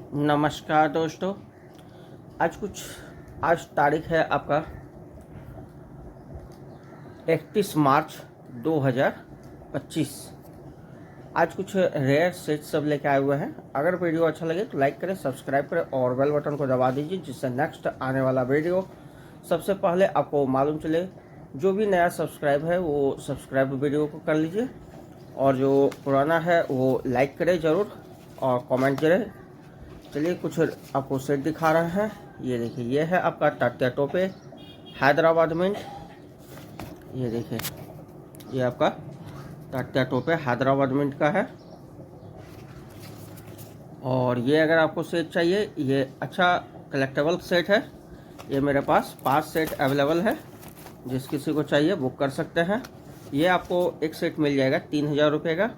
नमस्कार दोस्तों। आज तारीख है आपका 31 मार्च 2025। आज कुछ रेयर सेट सब लेके आए हुए हैं। अगर वीडियो अच्छा लगे तो लाइक करें, सब्सक्राइब करें और बेल बटन को दबा दीजिए, जिससे नेक्स्ट आने वाला वीडियो सबसे पहले आपको मालूम चले। जो भी नया सब्सक्राइब है वो सब्सक्राइब वीडियो को कर लीजिए, और जो पुराना है वो लाइक करें ज़रूर और कमेंट करें। चलिए कुछ आपको सेट दिखा रहे हैं। ये देखिए, ये है आपका तात्या टोपे हैदराबाद मिंट। ये देखिए, ये आपका तात्या टोपे हैदराबाद मिंट का है। और ये अगर आपको सेट चाहिए, ये अच्छा कलेक्टेबल सेट है। ये मेरे पास 5 सेट अवेलेबल है। जिस किसी को चाहिए बुक कर सकते हैं। ये आपको एक सेट मिल जाएगा 3000 रुपये का।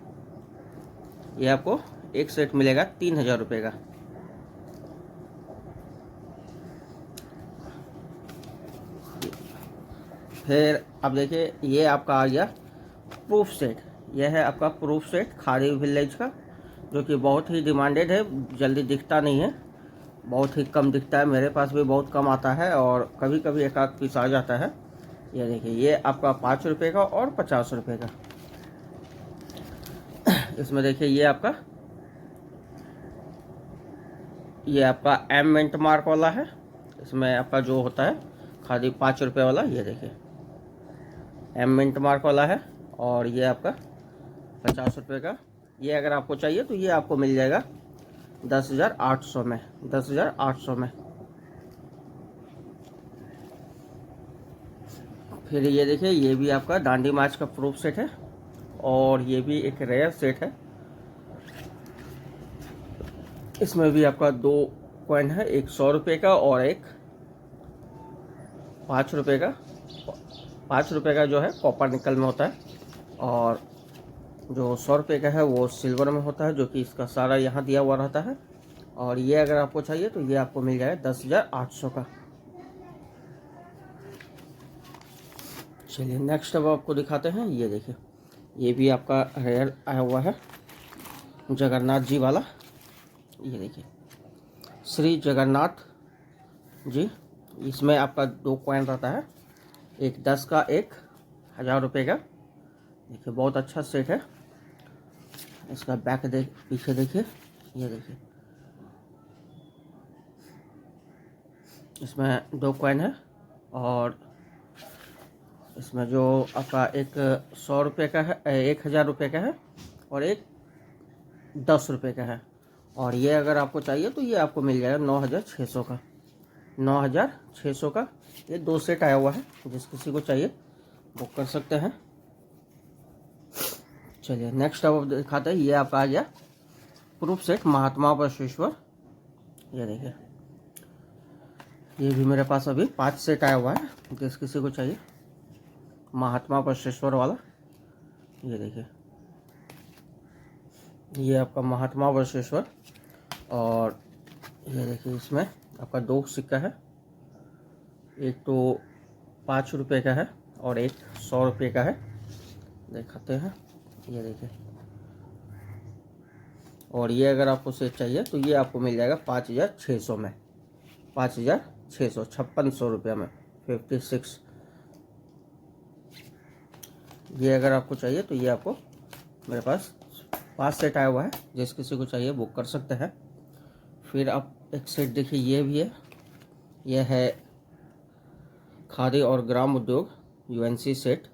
ये आपको एक सेट मिलेगा 3000 रुपये का। फिर अब देखिए, ये आपका आ गया प्रूफ सेट। यह है आपका प्रूफ सेट खादी विलेज का, जो कि बहुत ही डिमांडेड है। जल्दी दिखता नहीं है, बहुत ही कम दिखता है। मेरे पास भी बहुत कम आता है और कभी कभी एक आध पीस आ जाता है। ये देखिए, ये आपका 5 रुपये का और 50 रुपये का। इसमें देखिए, ये आपका एम मिंट मार्क वाला है। इसमें आपका जो होता है खादी 5 रुपये वाला, ये देखिए एम मिंट मार्क वाला है। और ये आपका 50 रुपये का। ये अगर आपको चाहिए तो ये आपको मिल जाएगा 10,800 में। 10,800 में। फिर ये देखिए, ये भी आपका डांडी मार्च का प्रूफ सेट है, और ये भी एक रेयर सेट है। इसमें भी आपका 2 कॉइन है, एक 100 रुपये का और एक 5 रुपये का। 5 रुपये का जो है कॉपर निकल में होता है, और जो 100 रुपये का है वो सिल्वर में होता है, जो कि इसका सारा यहाँ दिया हुआ रहता है। और ये अगर आपको चाहिए तो ये आपको मिल जाएगा 10,800 का। चलिए नेक्स्ट अब आपको दिखाते हैं। ये देखिए, ये भी आपका रेयर आया हुआ है, जगन्नाथ जी वाला। ये देखिए, श्री जगन्नाथ जी। इसमें आपका 2 कॉइन रहता है, एक 10 का, एक 1000 रुपये का। देखिए बहुत अच्छा सेट है। इसका बैक पीछे देखिए, ये देखिए, इसमें 2 कॉइन है। और इसमें जो आपका एक 100 रुपये का है, 1000 रुपये का है, और एक 10 रुपये का है। और ये अगर आपको चाहिए तो ये आपको मिल जाएगा 9,600 का। 9,600 का ये 2 सेट आया हुआ है। जिस किसी को चाहिए बुक कर सकते हैं। चलिए नेक्स्ट अब दिखाते हैं। ये आपका आ गया प्रूफ सेट महात्मा बसवेश्वर। ये देखिए, ये भी मेरे पास अभी 5 सेट आया हुआ है। जिस किसी को चाहिए महात्मा बसवेश्वर वाला, ये देखिए, ये आपका महात्मा बसवेश्वर। और ये देखिए, इसमें आपका 2 सिक्का है, एक तो 5 रुपये का है और एक 100 रुपये का है। दिखाते हैं, ये देखिए। और ये अगर आपको सेट चाहिए तो ये आपको मिल जाएगा 5,600 में। 5,600, 5600 रुपये में, 56। ये अगर आपको चाहिए तो ये आपको, मेरे पास 5 सेट आया हुआ है। जिस किसी को चाहिए बुक कर सकते हैं। फिर आप एक सेट देखिए, ये भी है। यह है खादी और ग्राम उद्योग यूएनसी सेट।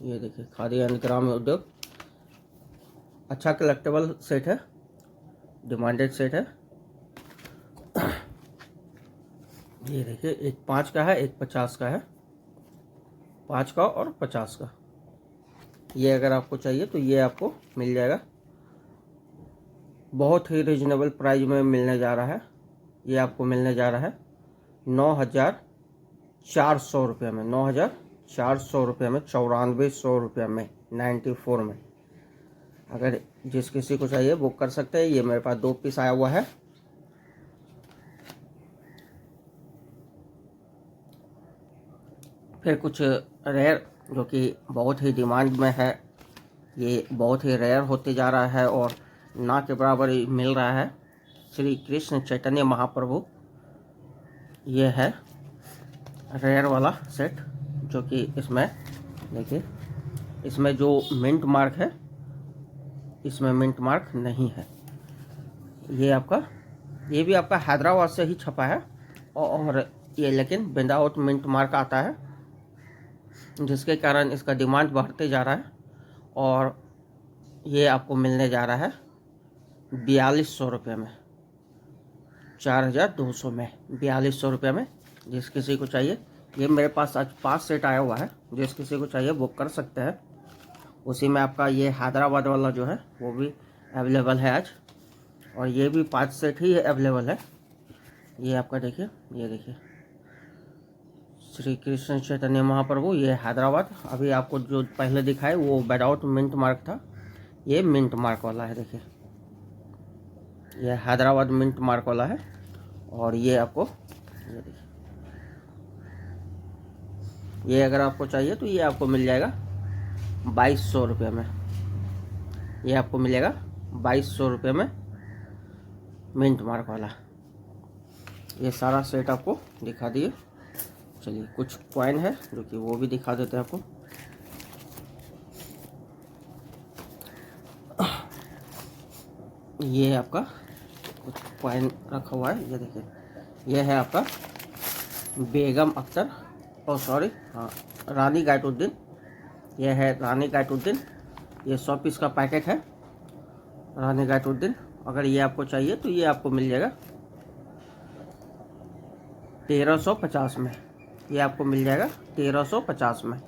ये देखिए, खादी एंड ग्राम उद्योग, अच्छा कलेक्टेबल सेट है, डिमांडेड सेट है। ये देखिए, एक 5 का है, एक 50 का है। 5 का और 50 का। ये अगर आपको चाहिए तो ये आपको मिल जाएगा, बहुत ही रिजनेबल प्राइस में मिलने जा रहा है। ये आपको मिलने जा रहा है 9,400 रुपये में। 9,400 रुपये में, 9400 रुपये में, 94 में। अगर जिस किसी को चाहिए बुक कर सकते हैं। ये मेरे पास 2 पीस आया हुआ है। फिर कुछ रेयर, जो कि बहुत ही डिमांड में है। ये बहुत ही रेयर होते जा रहा है और ना के बराबर ही मिल रहा है। श्री कृष्ण चैतन्य महाप्रभु, ये है रेयर वाला सेट, जो कि इसमें देखिए, इसमें जो मिंट मार्क है, इसमें मिंट मार्क नहीं है। ये भी आपका हैदराबाद से ही छपा है, और ये लेकिन विदाउट मिंट मार्क आता है, जिसके कारण इसका डिमांड बढ़ते जा रहा है। और ये आपको मिलने जा रहा है 4200 रुपये में, 4200 में, 4200 रुपये में। जिस किसी को चाहिए, ये मेरे पास आज 5 सेट आया हुआ है, जिस किसी को चाहिए बुक कर सकते हैं। उसी में आपका ये हैदराबाद वाला जो है वो भी अवेलेबल है आज, और ये भी 5 सेट ही अवेलेबल है। ये आपका देखिए, ये देखिए श्री कृष्ण चैतन्य महाप्रभु, ये हैदराबाद। अभी आपको जो पहले दिखाए वो विदाउट मिंट मार्क था, ये मिंट मार्क वाला है। देखिए ये हैदराबाद मिंट मार्क वाला है, और ये आपको ये देखिए, ये अगर आपको चाहिए तो ये आपको मिल जाएगा 2200 रुपये में। ये आपको मिलेगा 2200 रुपये में मिंट मार्क वाला। ये सारा सेट आपको दिखा दिए। चलिए कुछ कॉइन है जो कि वो भी दिखा देते हैं आपको। ये आपका कुछ कॉइन रखा हुआ है, ये देखिए, ये है आपका बेगम अख्तर, सॉरी हाँ, रानी गायतुद्दीन। ये है रानी गायतुद्दीन, ये 100 पीस का पैकेट है रानी गायतुद्दीन। अगर ये आपको चाहिए तो ये आपको मिल जाएगा 1350 में। ये आपको मिल जाएगा 1350 में,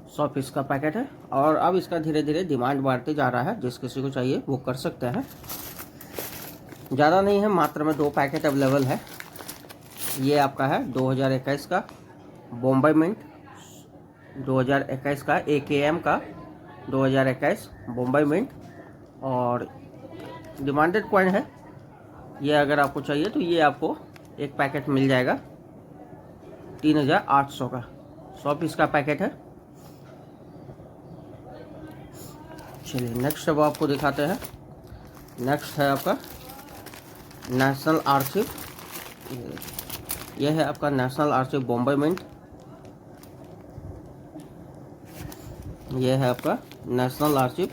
100 पीस का पैकेट है। और अब इसका धीरे धीरे डिमांड बढ़ते जा रहा है, जिस किसी को चाहिए वो कर सकते हैं। ज़्यादा नहीं है, मात्र में 2 पैकेट अवेलेबल है। ये आपका है 2021 का बॉम्बे मिंट, 2021 का AKM का 2021 बॉम्बे मिंट, और डिमांडेड कॉइन है। ये अगर आपको चाहिए तो ये आपको एक पैकेट मिल जाएगा 3800 का, 100 पीस का पैकेट है। चलिए नेक्स्ट अब आपको दिखाते हैं। नेक्स्ट है आपका नेशनल आर्चिव। यह है आपका नेशनल आर्चिव बॉम्बे मिंट। यह है आपका नेशनल आर्चिव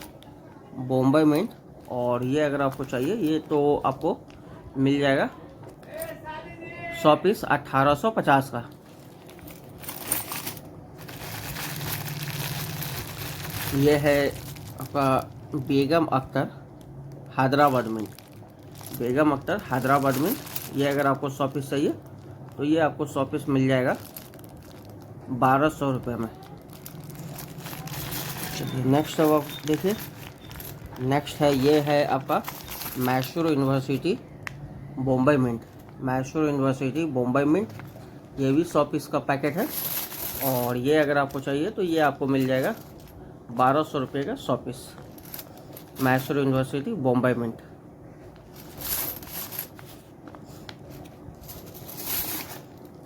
बॉम्बे मिंट, और ये अगर आपको चाहिए ये तो आपको मिल जाएगा 100 पीस 1850 का। यह है आपका बेगम अख्तर हैदराबाद मिंट, बेगम अख्तर हैदराबाद मिंट। ये अगर आपको 100 पीस चाहिए तो ये आपको 100 पीस मिल जाएगा 1200 रुपये में। चलिए नेक्स्ट अब आप देखिए, नेक्स्ट है, ये है आपका Mysore university Bombay mint, Mysore university Bombay mint. ये भी 100 पीस का पैकेट है, और ये अगर आपको चाहिए तो ये आपको मिल जाएगा 1200 रुपये का 100 piece, Mysore university Bombay mint.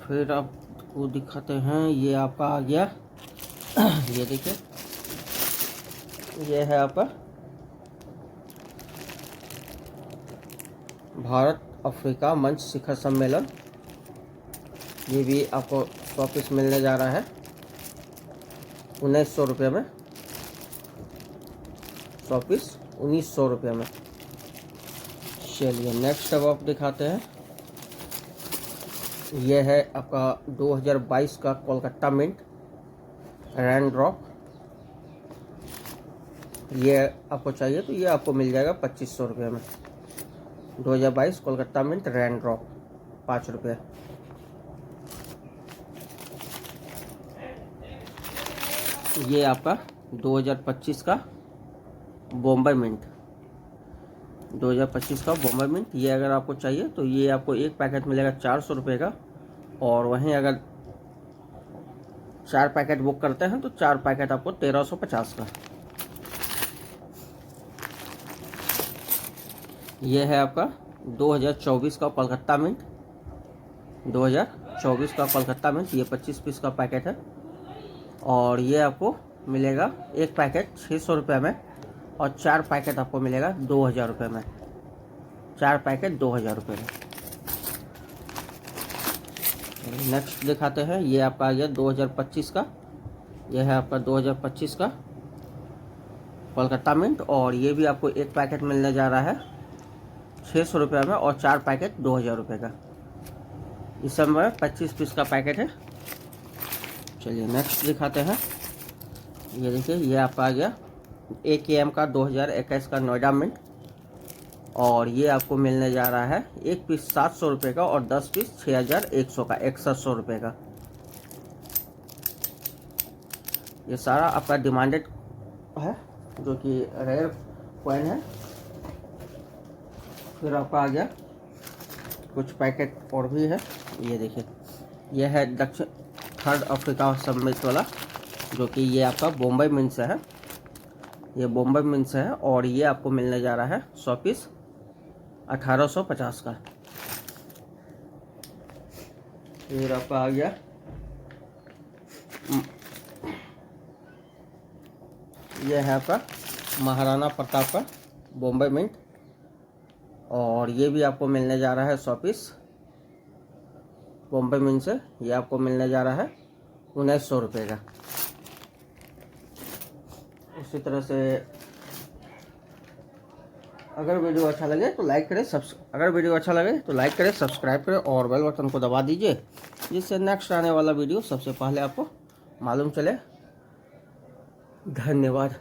फिर आपको दिखाते हैं, ये आपका आ गया ये देखिए, ये है आपका भारत अफ्रीका मंच शिखर सम्मेलन। ये भी आपको 100 पीस मिलने जा रहा है 1900 रुपये में, 100 पीस 1900 रुपये में। चलिए नेक्स्ट अब आप दिखाते हैं। यह है आपका 2022 का कोलकाता मिंट रैन ड्रॉप। ये आपको चाहिए तो ये आपको मिल जाएगा 2500 रुपये में, 2022 कोलकाता मिंट रैन ड्रॉप 5 रुपये। ये आपका 2025 का बॉम्बे मिंट, 2025 का बॉम्बे मिंट। ये अगर आपको चाहिए तो ये आपको एक पैकेट मिलेगा 400 रुपये का, और वहीं अगर 4 पैकेट बुक करते हैं तो 4 पैकेट आपको 1350 का। ये है आपका 2024 का कोलकाता मिंट, 2024 का कोलकाता मिंट। ये 25 पीस का पैकेट है, और ये आपको मिलेगा एक पैकेट 600 रुपये में, और 4 पैकेट आपको मिलेगा 2000 रुपये में। 4 पैकेट 2000 रुपये में। नेक्स्ट दिखाते हैं, ये आपका आ गया 2025 का। यह है आपका 2025 का कोलकाता मिंट, और ये भी आपको 1 पैकेट मिलने जा रहा है 600 रुपये में, और 4 पैकेट 2000 रुपये का। इस समय 25 पीस का पैकेट है। चलिए नेक्स्ट दिखाते हैं। ये देखिए, ये आपका आ गया AKM का 2021 का नोएडा मिंट, और ये आपको मिलने जा रहा है 1 पीस 700 रुपये का, और 10 पीस 6100 का, 6100 रुपये का। ये सारा आपका डिमांडेड है, जो कि रेयर कॉइन है। फिर आपका आ गया कुछ पैकेट और भी है। ये देखिए, ये है दक्षिण थर्ड अफ्रीका समिट वाला, जो कि ये आपका बॉम्बे मिंट से है। ये बॉम्बे मिंट से है, और ये आपको मिलने जा रहा है 100 पीस 1850 का। फिर आपका आ गया ये है आपका महाराणा प्रताप का बॉम्बे मिंट, और ये भी आपको मिलने जा रहा है 100 पीस बॉम्बे मिंट से। ये आपको मिलने जा रहा है 1900 रुपये का। उसी तरह से अगर वीडियो अच्छा लगे तो लाइक करें, सब्सक्राइब करें और बेल बटन को दबा दीजिए, जिससे नेक्स्ट आने वाला वीडियो सबसे पहले आपको मालूम चले। धन्यवाद।